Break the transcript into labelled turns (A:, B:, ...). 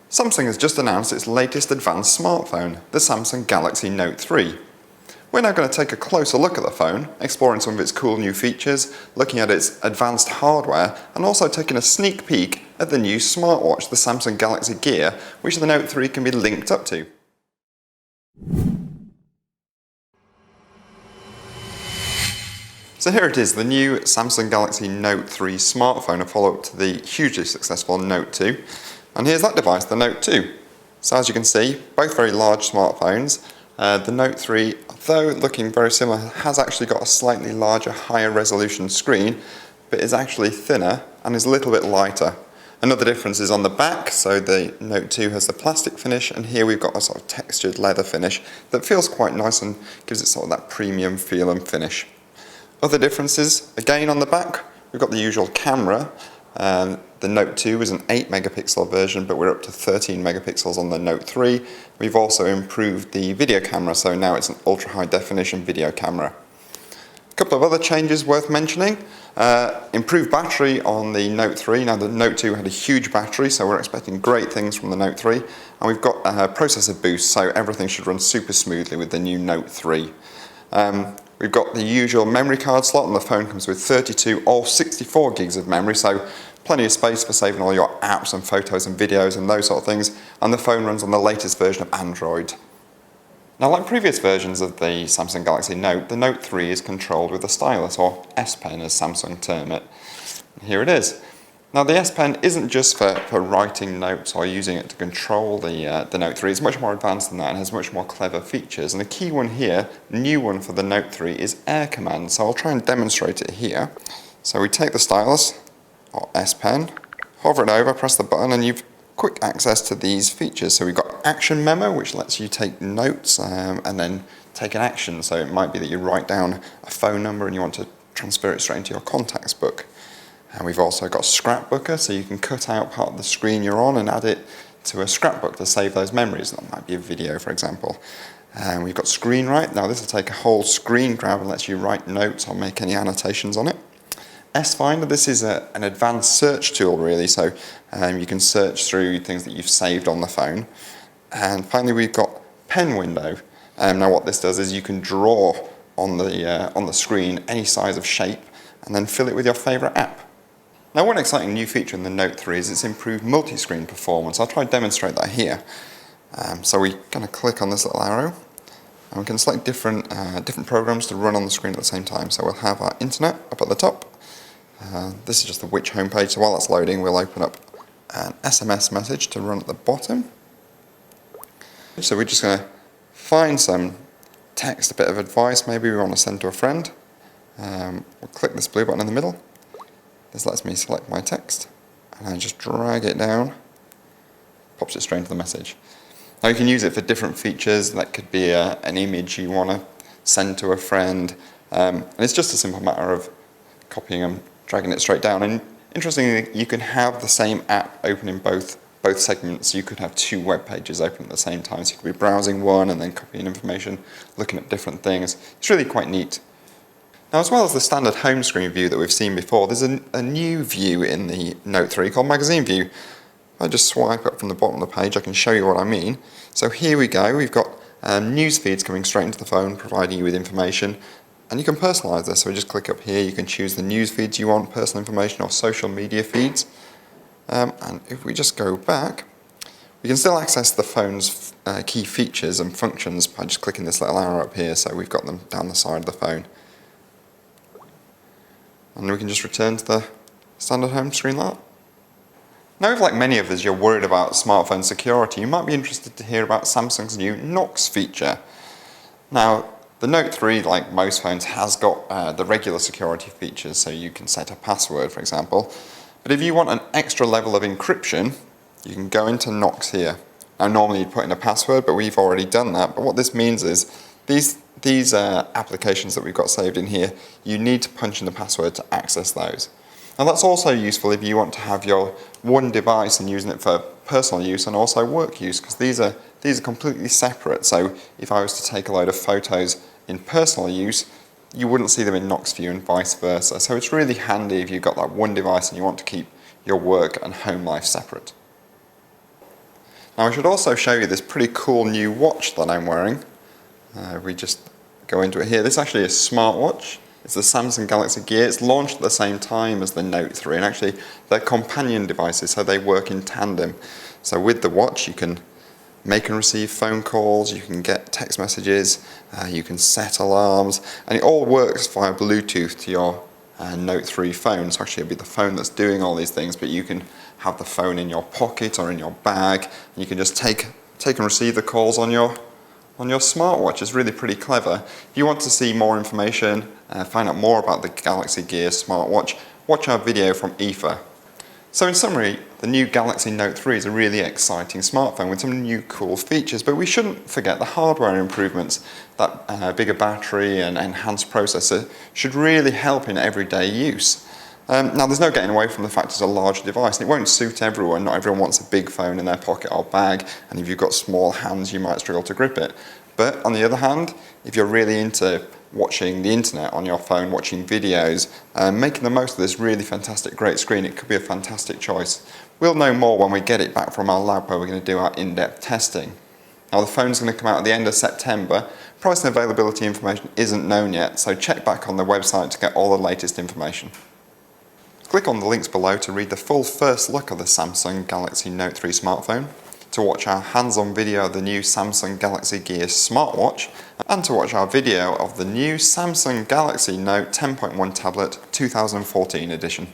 A: Samsung has just announced its latest advanced smartphone, the Samsung Galaxy Note 3. We're now going to take a closer look at the phone, exploring some of its cool new features, looking at its advanced hardware, and also taking a sneak peek at the new smartwatch, the Samsung Galaxy Gear, which the Note 3 can be linked up to. So here it is, the new Samsung Galaxy Note 3 smartphone, a follow-up to the hugely successful Note 2. And here's that device, the Note 2. So as you can see, both very large smartphones. The Note 3, though looking very similar, has actually got a slightly larger, higher resolution screen, but is actually thinner and is a little bit lighter. Another difference is on the back, so the Note 2 has the plastic finish, and here we've got a sort of textured leather finish that feels quite nice and gives it sort of that premium feel and finish. Other differences, again on the back, we've got the usual camera. The Note 2 is an 8 megapixel version, but we're up to 13 megapixels on the Note 3. We've also improved the video camera, so now it's an ultra high definition video camera. A couple of other changes worth mentioning. Improved battery on the Note 3. Now the Note 2 had a huge battery, so we're expecting great things from the Note 3. And we've got a processor boost, so everything should run super smoothly with the new Note 3. We've got the usual memory card slot, and the phone comes with 32 or 64 gigs of memory, so plenty of space for saving all your apps and photos and videos and those sort of things, and the phone runs on the latest version of Android. Now, like previous versions of the Samsung Galaxy Note, the Note 3 is controlled with a stylus, or S Pen as Samsung term it. And here it is. Now the S Pen isn't just for writing notes or using it to control the Note 3, it's much more advanced than that and has much more clever features. And the key one here, new one for the Note 3, is Air Command. So I'll try and demonstrate it here. So we take the stylus, or S Pen, hover it over, press the button, and you've quick access to these features. So we've got Action Memo, which lets you take notes and then take an action. So it might be that you write down a phone number and you want to transfer it straight into your contacts book. And we've also got Scrapbooker, so you can cut out part of the screen you're on and add it to a scrapbook to save those memories. That might be a video, for example. And we've got ScreenWrite. Now this will take a whole screen grab and lets you write notes or make any annotations on it. S-Finder, this is an advanced search tool really, so you can search through things that you've saved on the phone. And finally we've got Pen Window. Now what this does is you can draw on the screen any size of shape and then fill it with your favourite app. Now one exciting new feature in the Note 3 is its improved multi-screen performance. I'll try to demonstrate that here. So we're going to click on this little arrow and we can select different programs to run on the screen at the same time. So we'll have our internet up at the top. This is just the Which homepage, so while that's loading we'll open up an SMS message to run at the bottom. So we're just going to find some text, a bit of advice maybe we want to send to a friend. We'll click this blue button in the middle. This lets me select my text and I just drag it down, pops it straight into the message. Now you can use it for different features. That could be an image you want to send to a friend, and it's just a simple matter of copying and dragging it straight down. And interestingly, you can have the same app open in both segments. You could have two web pages open at the same time, so you could be browsing one and then copying information, looking at different things. It's really quite neat. Now, as well as the standard home screen view that we've seen before, there's a new view in the Note 3 called Magazine View. If I just swipe up from the bottom of the page, I can show you what I mean. So here we go, we've got news feeds coming straight into the phone, providing you with information, and you can personalise this. So we just click up here, you can choose the news feeds you want, personal information or social media feeds. And if we just go back, we can still access the phone's key features and functions by just clicking this little arrow up here, so we've got them down the side of the phone. And we can just return to the standard home screen like that. Now, if like many of us you're worried about smartphone security, you might be interested to hear about Samsung's new Knox feature. Now, the Note 3, like most phones, has got the regular security features, so you can set a password, for example. But if you want an extra level of encryption, you can go into Knox here. Now, normally you'd put in a password, but we've already done that. But what this means is these applications that we've got saved in here, you need to punch in the password to access those. Now that's also useful if you want to have your one device and using it for personal use and also work use, because these are completely separate. So if I was to take a load of photos in personal use, you wouldn't see them in Knox View and vice versa. So it's really handy if you've got that one device and you want to keep your work and home life separate. Now I should also show you this pretty cool new watch that I'm wearing. We just go into it here. This is actually a smartwatch. It's the Samsung Galaxy Gear. It's launched at the same time as the Note 3, and actually they're companion devices, so they work in tandem. So with the watch you can make and receive phone calls, you can get text messages, you can set alarms, and it all works via Bluetooth to your Note 3 phone. So actually it'll be the phone that's doing all these things, but you can have the phone in your pocket or in your bag, and you can just take and receive the calls on your smartwatch. It's really pretty clever. If you want to see more information, find out more about the Galaxy Gear smartwatch, watch our video from IFA. So in summary, the new Galaxy Note 3 is a really exciting smartphone with some new cool features, but we shouldn't forget the hardware improvements. That bigger battery and enhanced processor should really help in everyday use. Now there's no getting away from the fact it's a large device and it won't suit everyone. Not everyone wants a big phone in their pocket or bag, and if you've got small hands you might struggle to grip it. But on the other hand, if you're really into watching the internet on your phone, watching videos, making the most of this really fantastic great screen, it could be a fantastic choice. We'll know more when we get it back from our lab where we're going to do our in-depth testing. Now the phone's going to come out at the end of September. Price and availability information isn't known yet, so check back on the website to get all the latest information. Click on the links below to read the full first look of the Samsung Galaxy Note 3 smartphone, to watch our hands-on video of the new Samsung Galaxy Gear smartwatch, and to watch our video of the new Samsung Galaxy Note 10.1 tablet 2014 edition.